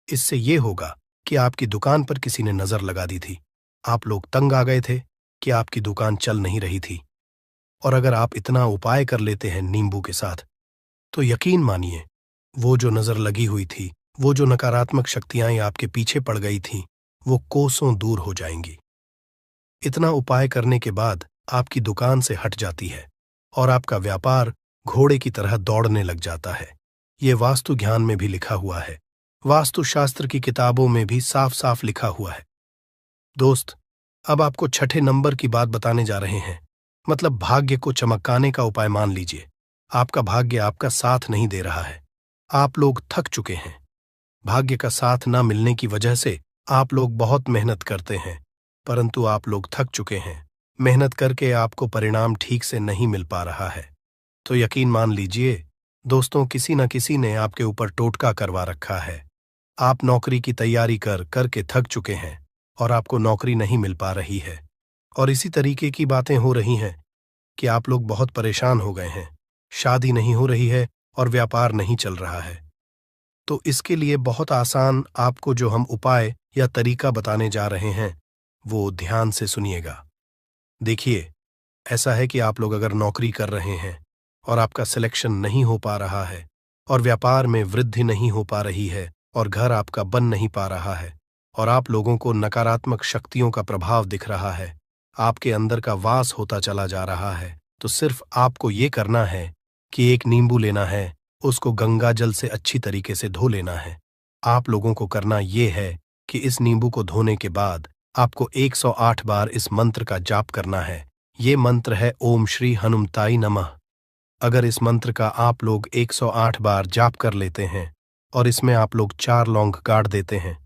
इससे ये होगा कि आपकी दुकान पर किसी ने नजर लगा दी थी। आप लोग तंग आ गए थे कि आपकी दुकान चल नहीं रही थी। और अगर आप इतना उपाय कर लेते हैं नींबू के साथ, तो यकीन मानिए वो जो नजर लगी हुई थी, वो जो नकारात्मक शक्तियां आपके पीछे पड़ गई थीं, वो कोसों दूर हो जाएंगी। इतना उपाय करने के बाद आपकी दुकान से हट जाती है और आपका व्यापार घोड़े की तरह दौड़ने लग जाता है। ये वास्तु ज्ञान में भी लिखा हुआ है, वास्तुशास्त्र की किताबों में भी साफ साफ लिखा हुआ है। दोस्त, अब आपको छठे नंबर की बात बताने जा रहे हैं, मतलब भाग्य को चमकाने का उपाय। मान लीजिए आपका भाग्य आपका साथ नहीं दे रहा है, आप लोग थक चुके हैं। भाग्य का साथ ना मिलने की वजह से आप लोग बहुत मेहनत करते हैं, परंतु आप लोग थक चुके हैं। मेहनत करके आपको परिणाम ठीक से नहीं मिल पा रहा है। तो यकीन मान लीजिए दोस्तों, किसी न किसी ने आपके ऊपर टोटका करवा रखा है। आप नौकरी की तैयारी कर करके थक चुके हैं और आपको नौकरी नहीं मिल पा रही है। और इसी तरीके की बातें हो रही हैं कि आप लोग बहुत परेशान हो गए हैं, शादी नहीं हो रही है और व्यापार नहीं चल रहा है। तो इसके लिए बहुत आसान आपको जो हम उपाय या तरीका बताने जा रहे हैं, वो ध्यान से सुनिएगा। देखिए, ऐसा है कि आप लोग अगर नौकरी कर रहे हैं और आपका सिलेक्शन नहीं हो पा रहा है और व्यापार में वृद्धि नहीं हो पा रही है और घर आपका बन नहीं पा रहा है और आप लोगों को नकारात्मक शक्तियों का प्रभाव दिख रहा है, आपके अंदर का वास होता चला जा रहा है, तो सिर्फ आपको ये करना है कि एक नींबू लेना है, उसको गंगा जल से अच्छी तरीके से धो लेना है। आप लोगों को करना ये है कि इस नींबू को धोने के बाद आपको 108 बार इस मंत्र का जाप करना है। ये मंत्र है ओम श्री हनुमताई नमः। अगर इस मंत्र का आप लोग 108 बार जाप कर लेते हैं और इसमें आप लोग 4 लौंग गाड़ देते हैं,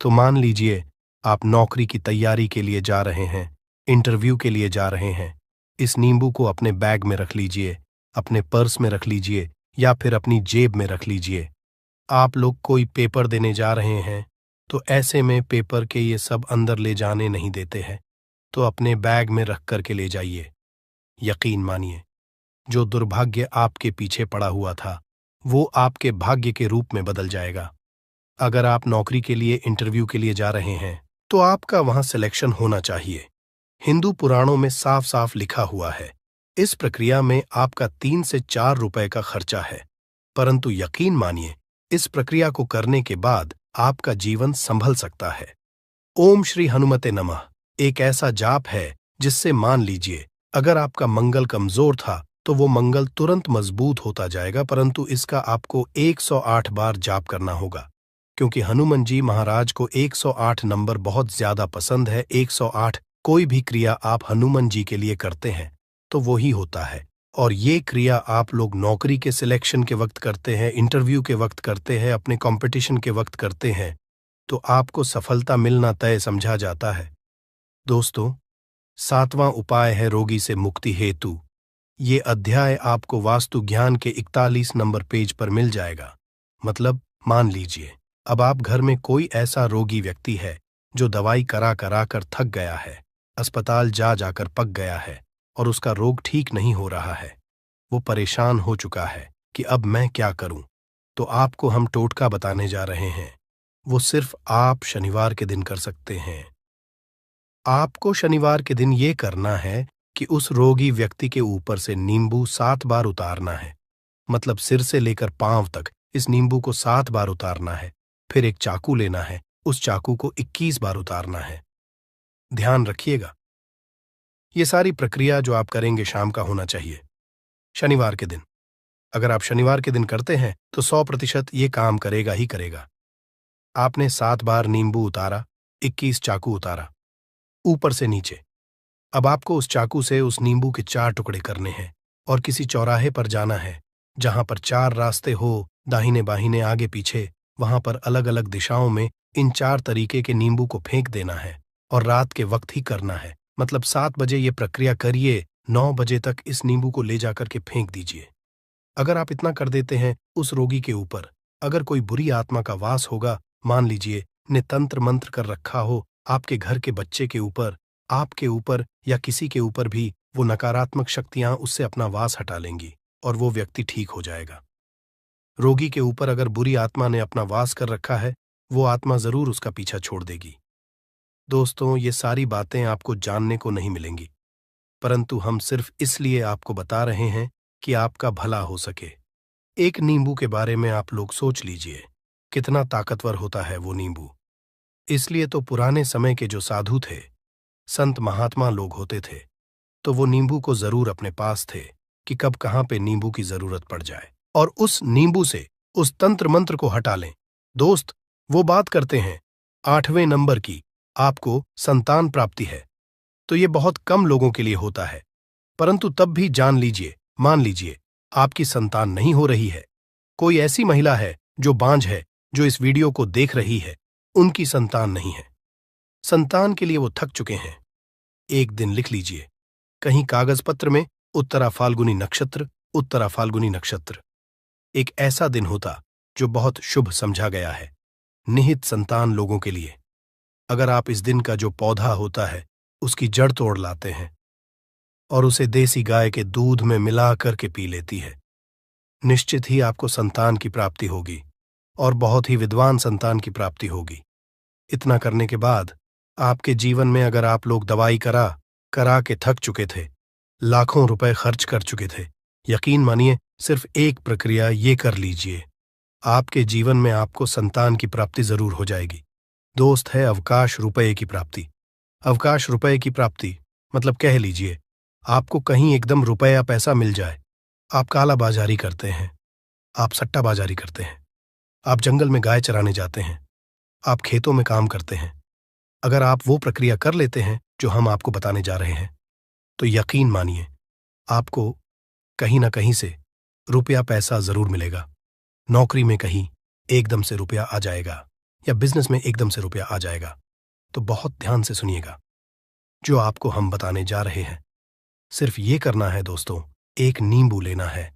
तो मान लीजिए आप नौकरी की तैयारी के लिए जा रहे हैं, इंटरव्यू के लिए जा रहे हैं। इस नींबू को अपने बैग में रख लीजिए, अपने पर्स में रख लीजिए या फिर अपनी जेब में रख लीजिए। आप लोग कोई पेपर देने जा रहे हैं तो ऐसे में पेपर के ये सब अंदर ले जाने नहीं देते हैं, तो अपने बैग में रख करके ले जाइए। यकीन मानिए, जो दुर्भाग्य आपके पीछे पड़ा हुआ था वो आपके भाग्य के रूप में बदल जाएगा। अगर आप नौकरी के लिए इंटरव्यू के लिए जा रहे हैं तो आपका वहां सिलेक्शन होना चाहिए। हिंदू पुराणों में साफ साफ लिखा हुआ है, इस प्रक्रिया में आपका 3 से 4 रुपए का खर्चा है, परंतु यकीन मानिए इस प्रक्रिया को करने के बाद आपका जीवन संभल सकता है। ओम श्री हनुमते नमः एक ऐसा जाप है जिससे मान लीजिए अगर आपका मंगल कमजोर था तो वो मंगल तुरंत मजबूत होता जाएगा, परंतु इसका आपको 108 बार जाप करना होगा, क्योंकि हनुमान जी महाराज को 108 नंबर बहुत ज्यादा पसंद है। 108 कोई भी क्रिया आप हनुमान जी के लिए करते हैं तो वो ही होता है। और ये क्रिया आप लोग नौकरी के सिलेक्शन के वक्त करते हैं, इंटरव्यू के वक्त करते हैं, अपने कंपटीशन के वक्त करते हैं, तो आपको सफलता मिलना तय समझा जाता है। दोस्तों, 7वां उपाय है रोगी से मुक्ति हेतु। ये अध्याय आपको वास्तु ज्ञान के 41 नंबर पेज पर मिल जाएगा। मतलब मान लीजिए अब आप घर में कोई ऐसा रोगी व्यक्ति है जो दवाई करा करा कर थक गया है, अस्पताल जा जाकर पक गया है और उसका रोग ठीक नहीं हो रहा है। वो परेशान हो चुका है कि अब मैं क्या करूं, तो आपको हम टोटका बताने जा रहे हैं। वो सिर्फ आप शनिवार के दिन कर सकते हैं। आपको शनिवार के दिन ये करना है कि उस रोगी व्यक्ति के ऊपर से नींबू 7 बार उतारना है। मतलब सिर से लेकर पांव तक इस नींबू को 7 बार उतारना है। फिर एक चाकू लेना है, उस चाकू को 21 बार उतारना है। ध्यान रखिएगा, ये सारी प्रक्रिया जो आप करेंगे शाम का होना चाहिए, शनिवार के दिन। अगर आप शनिवार के दिन करते हैं तो 100% ये काम करेगा ही करेगा। आपने 7 बार नींबू उतारा, 21 चाकू उतारा, ऊपर से नीचे। अब आपको उस चाकू से उस नींबू के 4 टुकड़े करने हैं और किसी चौराहे पर जाना है जहां पर 4 रास्ते हो, दाहिने बाहिने आगे पीछे, वहां पर अलग अलग दिशाओं में इन 4 तरीके के नींबू को फेंक देना है और रात के वक्त ही करना है। मतलब 7 बजे ये प्रक्रिया करिए, 9 बजे तक इस नींबू को ले जाकर के फेंक दीजिए। अगर आप इतना कर देते हैं उस रोगी के ऊपर, अगर कोई बुरी आत्मा का वास होगा, मान लीजिए ने तंत्र मंत्र कर रखा हो आपके घर के बच्चे के ऊपर, आपके ऊपर या किसी के ऊपर भी, वो नकारात्मक शक्तियां उससे अपना वास हटा लेंगी और वो व्यक्ति ठीक हो जाएगा। रोगी के ऊपर अगर बुरी आत्मा ने अपना वास कर रखा है, वो आत्मा जरूर उसका पीछा छोड़ देगी। दोस्तों, ये सारी बातें आपको जानने को नहीं मिलेंगी, परंतु हम सिर्फ इसलिए आपको बता रहे हैं कि आपका भला हो सके। एक नींबू के बारे में आप लोग सोच लीजिए, कितना ताकतवर होता है वो नींबू। इसलिए तो पुराने समय के जो साधु थे, संत महात्मा लोग होते थे, तो वो नींबू को जरूर अपने पास थे कि कब कहाँ पे नींबू की जरूरत पड़ जाए और उस नींबू से उस तंत्र मंत्र को हटा लें। दोस्त, वो बात करते हैं 8वें नंबर की, आपको संतान प्राप्ति है, तो ये बहुत कम लोगों के लिए होता है, परंतु तब भी जान लीजिए, मान लीजिए आपकी संतान नहीं हो रही है, कोई ऐसी महिला है जो बांझ है, जो इस वीडियो को देख रही है, उनकी संतान नहीं है, संतान के लिए वो थक चुके हैं, एक दिन लिख लीजिए कहीं कागज पत्र में, उत्तरा फाल्गुनी नक्षत्र, उत्तरा फाल्गुनी नक्षत्र। एक ऐसा दिन होता जो बहुत शुभ समझा गया है निहित संतान लोगों के लिए। अगर आप इस दिन का जो पौधा होता है उसकी जड़ तोड़ लाते हैं और उसे देसी गाय के दूध में मिला करके पी लेती है, निश्चित ही आपको संतान की प्राप्ति होगी और बहुत ही विद्वान संतान की प्राप्ति होगी। इतना करने के बाद आपके जीवन में अगर आप लोग दवाई करा करा के थक चुके थे, लाखों रुपए खर्च कर चुके थे, यकीन मानिए सिर्फ एक प्रक्रिया ये कर लीजिए, आपके जीवन में आपको संतान की प्राप्ति जरूर हो जाएगी। दोस्त, है अवकाश रुपए की प्राप्ति। अवकाश रुपए की प्राप्ति मतलब कह लीजिए आपको कहीं एकदम रुपया पैसा मिल जाए। आप काला बाजारी करते हैं, आप सट्टा बाजारी करते हैं, आप जंगल में गाय चराने जाते हैं, आप खेतों में काम करते हैं। अगर आप वो प्रक्रिया कर लेते हैं जो हम आपको बताने जा रहे हैं, तो यकीन मानिए आपको कहीं ना कहीं से रुपया पैसा जरूर मिलेगा। नौकरी में कहीं एकदम से रुपया आ जाएगा या बिजनेस में एकदम से रुपया आ जाएगा। तो बहुत ध्यान से सुनिएगा जो आपको हम बताने जा रहे हैं। सिर्फ ये करना है दोस्तों, एक नींबू लेना है,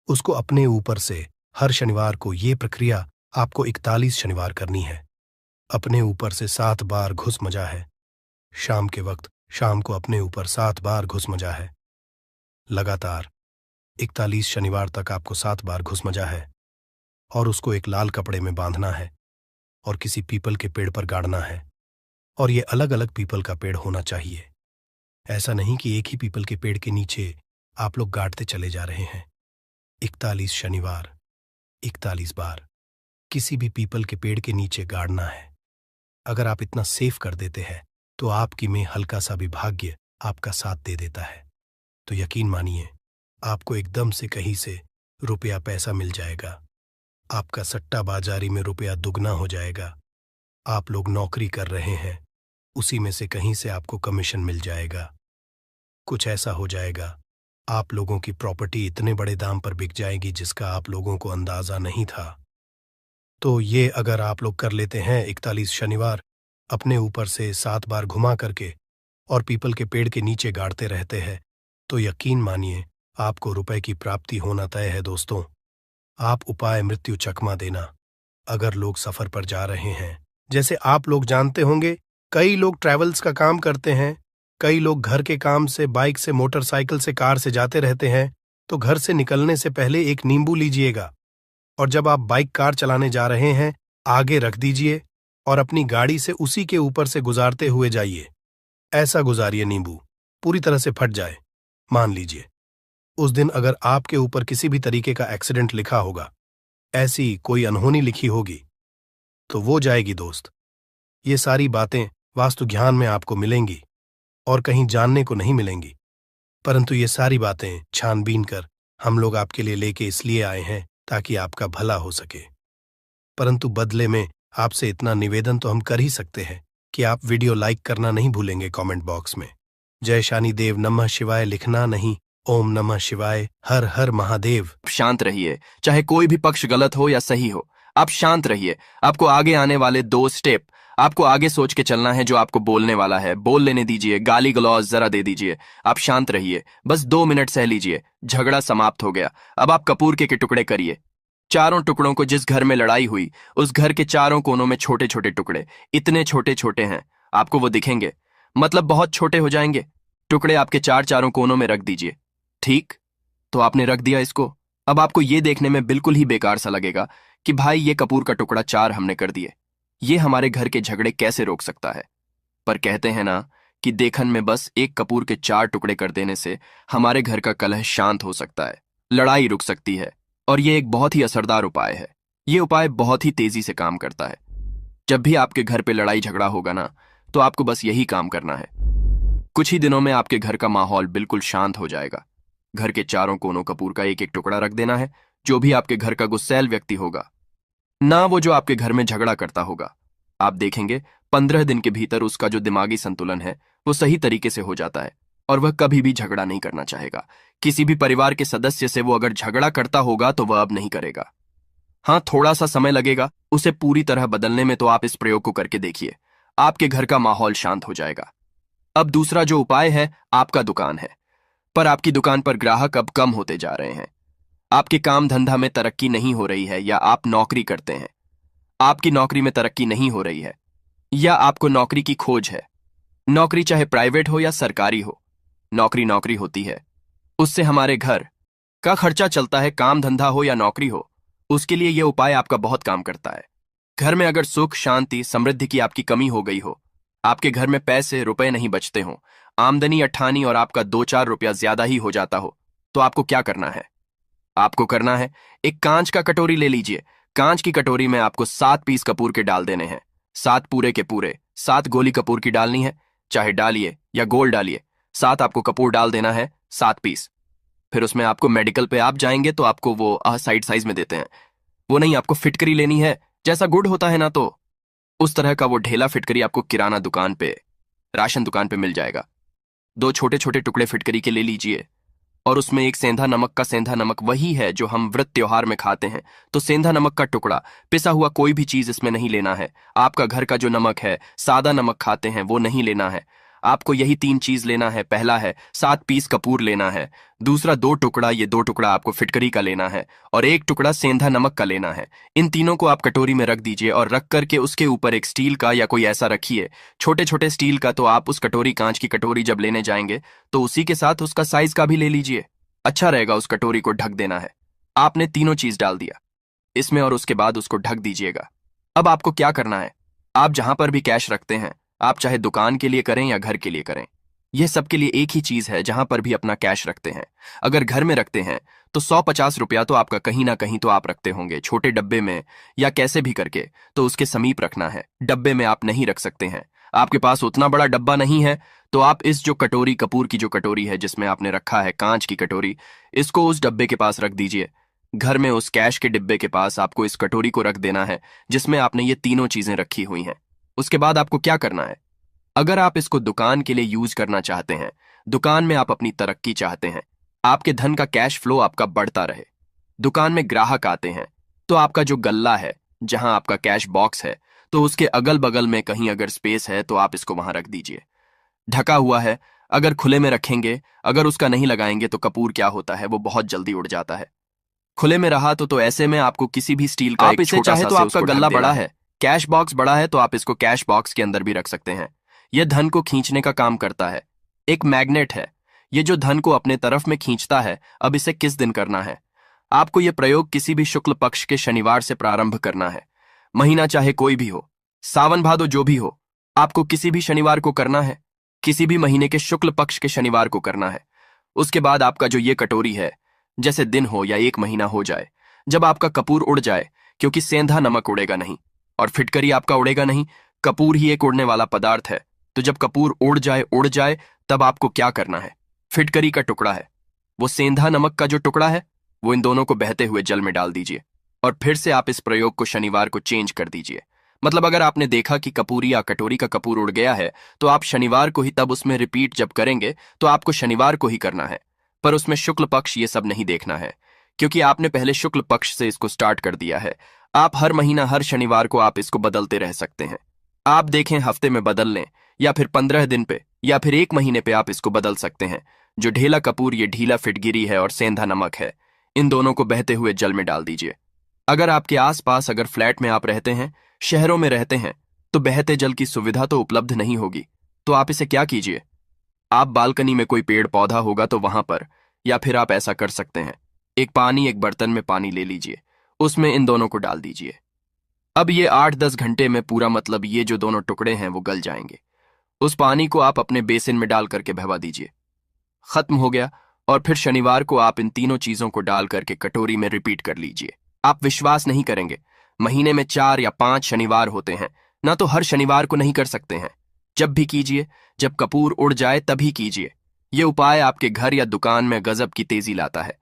उसको अपने ऊपर से हर शनिवार को ये प्रक्रिया आपको 41 शनिवार करनी है। अपने ऊपर से 7 बार घुस मजा है, शाम के वक्त शाम को अपने ऊपर 7 बार घुस मजा है। लगातार 41 शनिवार तक आपको 7 बार घुस मजा है और उसको एक लाल कपड़े में बांधना है और किसी पीपल के पेड़ पर गाड़ना है। और ये अलग अलग पीपल का पेड़ होना चाहिए, ऐसा नहीं कि एक ही पीपल के पेड़ के नीचे आप लोग गाड़ते चले जा रहे हैं। 41 शनिवार 41 बार किसी भी पीपल के पेड़ के नीचे गाड़ना है। अगर आप इतना सेफ कर देते हैं तो आपकी में हल्का सा भी भाग्य आपका साथ दे देता है, तो यकीन मानिए आपको एकदम से कहीं से रुपया पैसा मिल जाएगा। आपका सट्टा बाजारी में रुपया दुगना हो जाएगा। आप लोग नौकरी कर रहे हैं, उसी में से कहीं से आपको कमीशन मिल जाएगा। कुछ ऐसा हो जाएगा, आप लोगों की प्रॉपर्टी इतने बड़े दाम पर बिक जाएगी जिसका आप लोगों को अंदाजा नहीं था। तो ये अगर आप लोग कर लेते हैं 41 शनिवार, अपने ऊपर से 7 बार घुमा करके और पीपल के पेड़ के नीचे गाड़ते रहते हैं, तो यकीन मानिए आपको रुपए की प्राप्ति होना तय है दोस्तों। आप उपाय मृत्यु चकमा देना। अगर लोग सफर पर जा रहे हैं, जैसे आप लोग जानते होंगे कई लोग ट्रैवल्स का काम करते हैं, कई लोग घर के काम से बाइक से मोटरसाइकिल से कार से जाते रहते हैं, तो घर से निकलने से पहले एक नींबू लीजिएगा और जब आप बाइक कार चलाने जा रहे हैं आगे रख दीजिए और अपनी गाड़ी से उसी के ऊपर से गुजारते हुए जाइए। ऐसा गुजारिए नींबू पूरी तरह से फट जाए। मान लीजिए उस दिन अगर आपके ऊपर किसी भी तरीके का एक्सीडेंट लिखा होगा, ऐसी कोई अनहोनी लिखी होगी, तो वो जाएगी दोस्त। ये सारी बातें वास्तु ज्ञान में आपको मिलेंगी और कहीं जानने को नहीं मिलेंगी, परंतु ये सारी बातें छानबीन कर हम लोग आपके लिए लेके इसलिए आए हैं ताकि आपका भला हो सके। परंतु बदले में आपसे इतना निवेदन तो हम कर ही सकते हैं कि आप वीडियो लाइक करना नहीं भूलेंगे कमेंट बॉक्स में। जय शानी देव नमः शिवाय लिखना नहीं, ओम नमः शिवाय हर हर महादेव। शांत रहिए, चाहे कोई भी पक्ष गलत हो या सही हो, आप शांत रहिए। आपको आगे आने वाले 2 स्टेप आपको आगे सोच के चलना है। जो आपको बोलने वाला है बोल लेने दीजिए, गाली गलौज जरा दे दीजिए। आप शांत रहिए, बस 2 मिनट सह लीजिए। झगड़ा समाप्त हो गया। अब आप कपूर के टुकड़े करिए। चारों टुकड़ों को जिस घर में लड़ाई हुई उस घर के चारों कोनों में छोटे छोटे टुकड़े, इतने छोटे छोटे हैं आपको वो दिखेंगे, मतलब बहुत छोटे हो जाएंगे। टुकड़े आपके चारों कोनों में रख दीजिए। ठीक, तो आपने रख दिया इसको। अब आपको ये देखने में बिल्कुल ही बेकार सा लगेगा कि भाई ये कपूर का टुकड़ा 4 हमने कर दिए, ये हमारे घर के झगड़े कैसे रोक सकता है। पर कहते हैं ना कि देखन में बस एक कपूर के 4 टुकड़े कर देने से हमारे घर का कलह शांत हो सकता है, लड़ाई रुक सकती है। और ये एक बहुत ही असरदार उपाय है। ये उपाय बहुत ही तेजी से काम करता है। जब भी आपके घर पे लड़ाई झगड़ा होगा ना, तो आपको बस यही काम करना है। कुछ ही दिनों में आपके घर का माहौल बिल्कुल शांत हो जाएगा। घर के चारों कोनों कपूर का एक एक टुकड़ा रख देना है। जो भी आपके घर का गुस्सैल व्यक्ति होगा ना, वो जो आपके घर में झगड़ा करता होगा, आप देखेंगे 15 दिन के भीतर उसका जो दिमागी संतुलन है वो सही तरीके से हो जाता है और वह कभी भी झगड़ा नहीं करना चाहेगा। किसी भी परिवार के सदस्य से वो अगर झगड़ा करता होगा तो वह अब नहीं करेगा। हाँ, थोड़ा सा समय लगेगा उसे पूरी तरह बदलने में, तो आप इस प्रयोग को करके देखिए, आपके घर का माहौल शांत हो जाएगा। अब दूसरा जो उपाय है, आपका दुकान है, पर आपकी दुकान पर ग्राहक अब कम होते जा रहे हैं। आपके काम धंधा में तरक्की नहीं हो रही है, या आप नौकरी करते हैं, आपकी नौकरी में तरक्की नहीं हो रही है, या आपको नौकरी की खोज है। नौकरी चाहे प्राइवेट हो या सरकारी हो, नौकरी नौकरी होती है, उससे हमारे घर का खर्चा चलता है। काम धंधा हो या नौकरी हो, उसके लिए यह उपाय आपका बहुत काम करता है। घर में अगर सुख शांति समृद्धि की आपकी कमी हो गई हो, आपके घर में पैसे रुपए नहीं बचते हो, आमदनी अठानी और आपका 2-4 रुपया ज्यादा ही हो जाता हो, तो आपको क्या करना है? आपको करना है, एक कांच का कटोरी ले लीजिए। कांच की कटोरी में आपको 7 पीस कपूर के डाल देने हैं। 7 पूरे के पूरे 7 गोली कपूर की डालनी है, चाहे डालिए या गोल डालिए। 7 आपको कपूर डाल देना है, 7 पीस। फिर उसमें आपको मेडिकल पे आप जाएंगे तो आपको वो साइड साइज में देते हैं, वो नहीं, आपको फिटकरी लेनी है। जैसा गुड़ होता है ना, तो उस तरह का वो ढेला फिटकरी आपको किराना दुकान पे, राशन दुकान पे मिल जाएगा। 2 छोटे छोटे टुकड़े फिटकरी के ले लीजिए और उसमें एक सेंधा नमक का, सेंधा नमक वही है जो हम व्रत त्योहार में खाते हैं, तो सेंधा नमक का टुकड़ा, पिसा हुआ कोई भी चीज इसमें नहीं लेना है। आपका घर का जो नमक है, सादा नमक खाते हैं, वो नहीं लेना है। आपको यही 3 चीज लेना है। पहला है 7 पीस कपूर लेना है, दूसरा 2 टुकड़ा, ये 2 टुकड़ा आपको फिटकरी का लेना है, और 1 टुकड़ा सेंधा नमक का लेना है। इन तीनों को आप कटोरी में रख दीजिए और रख करके उसके ऊपर एक स्टील का या कोई ऐसा रखिए, छोटे छोटे स्टील का। तो आप उस कटोरी, कांच की कटोरी जब लेने जाएंगे तो उसी के साथ उसका साइज का भी ले लीजिए, अच्छा रहेगा। उस कटोरी को ढक देना है। आपने तीनों चीज डाल दिया इसमें और उसके बाद उसको ढक दीजिएगा। अब आपको क्या करना है, आप जहां पर भी कैश रखते हैं, आप चाहे दुकान के लिए करें या घर के लिए करें, यह सबके लिए एक ही चीज है। जहां पर भी अपना कैश रखते हैं, अगर घर में रखते हैं तो 150 रुपया तो आपका कहीं ना कहीं तो आप रखते होंगे, छोटे डब्बे में या कैसे भी करके, तो उसके समीप रखना है। डब्बे में आप नहीं रख सकते हैं, आपके पास उतना बड़ा डब्बा नहीं है, तो आप इस जो कटोरी, कपूर की जो कटोरी है जिसमें आपने रखा है कांच की कटोरी, इसको उस डब्बे के पास रख दीजिए। घर में उस कैश के डिब्बे के पास आपको इस कटोरी को रख देना है जिसमें आपने ये तीनों चीजें रखी हुई हैं। उसके बाद आपको क्या करना है, अगर आप इसको दुकान के लिए यूज करना चाहते हैं, दुकान में आप अपनी तरक्की चाहते हैं, आपके धन का कैश फ्लो आपका बढ़ता रहे, दुकान में ग्राहक आते हैं, तो आपका जो गल्ला है, जहां आपका कैश बॉक्स है, तो उसके अगल बगल में कहीं अगर स्पेस है तो आप इसको वहां रख दीजिए। ढका हुआ है, अगर खुले में रखेंगे, अगर उसका नहीं लगाएंगे तो कपूर क्या होता है, वो बहुत जल्दी उड़ जाता है। खुले में रहा तो ऐसे में आपको किसी भी स्टील का, आप इसे चाहे तो आपका गल्ला बड़ा है, कैश बॉक्स बड़ा है, तो आप इसको कैश बॉक्स के अंदर भी रख सकते हैं। यह धन को खींचने का काम करता है, एक मैग्नेट है। ये जो धन को अपने तरफ में खींचता है, अब इसे किस दिन करना है? आपको ये प्रयोग किसी भी शुक्ल पक्ष के शनिवार से प्रारंभ करना है। महीना चाहे कोई भी हो, सावन भादो जो भी हो, आपको किसी भी शनिवार को करना है। किसी भी महीने के शुक्ल पक्ष के शनिवार को करना है। उसके बाद आपका जो ये कटोरी है, जैसे दिन हो या एक महीना हो जाए, जब आपका कपूर उड़ जाए, क्योंकि सेंधा नमक उड़ेगा नहीं और फिटकरी आपका उड़ेगा नहीं, कपूर ही एक उड़ने वाला पदार्थ है। तो जब कपूर उड़ जाए तब आपको क्या करना है? फिटकरी का टुकड़ा है, वो सेंधा नमक का जो टुकड़ा है, वो इन दोनों को बहते हुए जल में डाल दीजिए और फिर से आप इस प्रयोग को शनिवार को चेंज कर दीजिए। मतलब अगर आपने देखा कि कपूरी या कटोरी का कपूर उड़ गया है, तो आप शनिवार को ही तब उसमें रिपीट जब करेंगे तो आपको शनिवार को ही करना है। पर उसमें शुक्ल पक्ष ये सब नहीं देखना है, क्योंकि आपने पहले शुक्ल पक्ष से इसको स्टार्ट कर दिया है। आप हर महीना हर शनिवार को आप इसको बदलते रह सकते हैं। आप देखें हफ्ते में बदल लें या फिर 15 दिन पे या फिर एक महीने पे आप इसको बदल सकते हैं। जो ढेला कपूर ये ढीला फिटगिरी है और सेंधा नमक है, इन दोनों को बहते हुए जल में डाल दीजिए। अगर आपके आसपास अगर फ्लैट में आप रहते हैं, शहरों में रहते हैं, तो बहते जल की सुविधा तो उपलब्ध नहीं होगी। तो आप इसे क्या कीजिए, आप बालकनी में कोई पेड़ पौधा होगा तो वहां पर, या फिर आप ऐसा कर सकते हैं, एक बर्तन में पानी ले लीजिए, उसमें इन दोनों को डाल दीजिए। अब ये 8-10 घंटे में पूरा, मतलब ये जो दोनों टुकड़े हैं वो गल जाएंगे। उस पानी को आप अपने बेसिन में डाल करके बहवा दीजिए। खत्म हो गया। और फिर शनिवार को आप इन तीनों चीजों को डाल करके कटोरी में रिपीट कर लीजिए। आप विश्वास नहीं करेंगे, महीने में 4 या 5 शनिवार होते हैं ना, तो हर शनिवार को नहीं कर सकते हैं। जब भी कीजिए, जब कपूर उड़ जाए तभी कीजिए। ये उपाय आपके घर या दुकान में गजब की तेजी लाता है।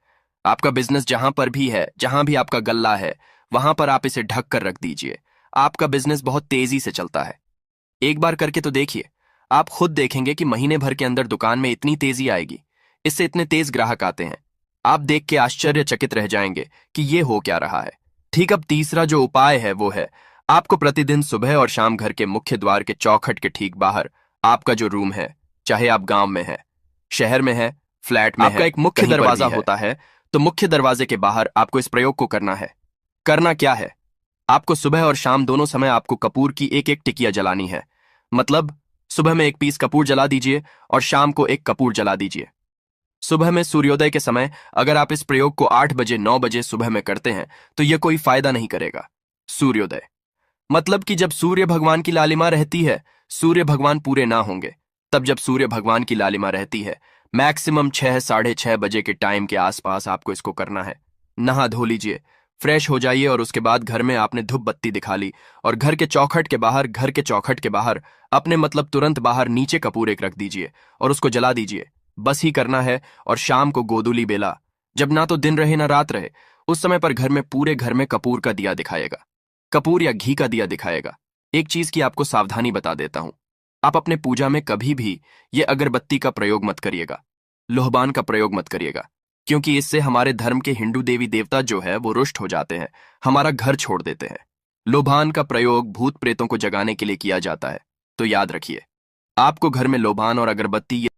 आपका बिजनेस जहां पर भी है, जहां भी आपका गल्ला है, वहां पर आप इसे ढक कर रख दीजिए। आपका बिजनेस बहुत तेजी से चलता है। एक बार करके तो देखिए, आप खुद देखेंगे कि महीने भर के अंदर दुकान में इतनी तेजी आएगी, इससे इतने तेज ग्राहक आते हैं। आप देख के आश्चर्यचकित रह जाएंगे कि ये हो क्या रहा है। ठीक, अब तीसरा जो उपाय है वो है, आपको प्रतिदिन सुबह और शाम घर के मुख्य द्वार के चौखट के ठीक बाहर आपका जो रूम है, चाहे आप गांव में है, शहर में है, फ्लैट में आपका है, एक मुख्य कहीं पर दरवाजा भी है, होता है, तो मुख्य दरवाजे के बाहर आपको इस प्रयोग को करना है। करना क्या है, आपको सुबह और शाम दोनों समय आपको कपूर की एक एक टिकिया जलानी है। मतलब सुबह में एक पीस कपूर जला दीजिए और शाम को एक कपूर जला दीजिए। सुबह में सूर्योदय के समय अगर आप इस प्रयोग को 8 बजे 9 बजे सुबह में करते हैं तो यह कोई फायदा नहीं करेगा। सूर्योदय मतलब कि जब सूर्य भगवान की लालिमा रहती है, सूर्य भगवान पूरे ना होंगे, तब जब सूर्य भगवान की लालिमा रहती है, मैक्सिमम 6 साढ़े 6 बजे के टाइम के आसपास आपको इसको करना है। नहा धो लीजिए, फ्रेश हो जाइए और उसके बाद घर में आपने धूप बत्ती दिखा ली और घर के चौखट के बाहर अपने मतलब तुरंत बाहर नीचे कपूर एक रख दीजिए और उसको जला दीजिए। बस ही करना है। और शाम को गोधूली बेला, जब ना तो दिन रहे ना रात रहे, उस समय पर घर में पूरे घर में कपूर का दिया दिखाएगा, कपूर या घी का दिया दिखाएगा। एक चीज की आपको सावधानी बता देता हूं, आप अपने पूजा में कभी भी ये अगरबत्ती का प्रयोग मत करिएगा, लोहबान का प्रयोग मत करिएगा, क्योंकि इससे हमारे धर्म के हिंदू देवी देवता जो है वो रुष्ट हो जाते हैं, हमारा घर छोड़ देते हैं। लोबान का प्रयोग भूत प्रेतों को जगाने के लिए किया जाता है। तो याद रखिए, आपको घर में लोबान और अगरबत्ती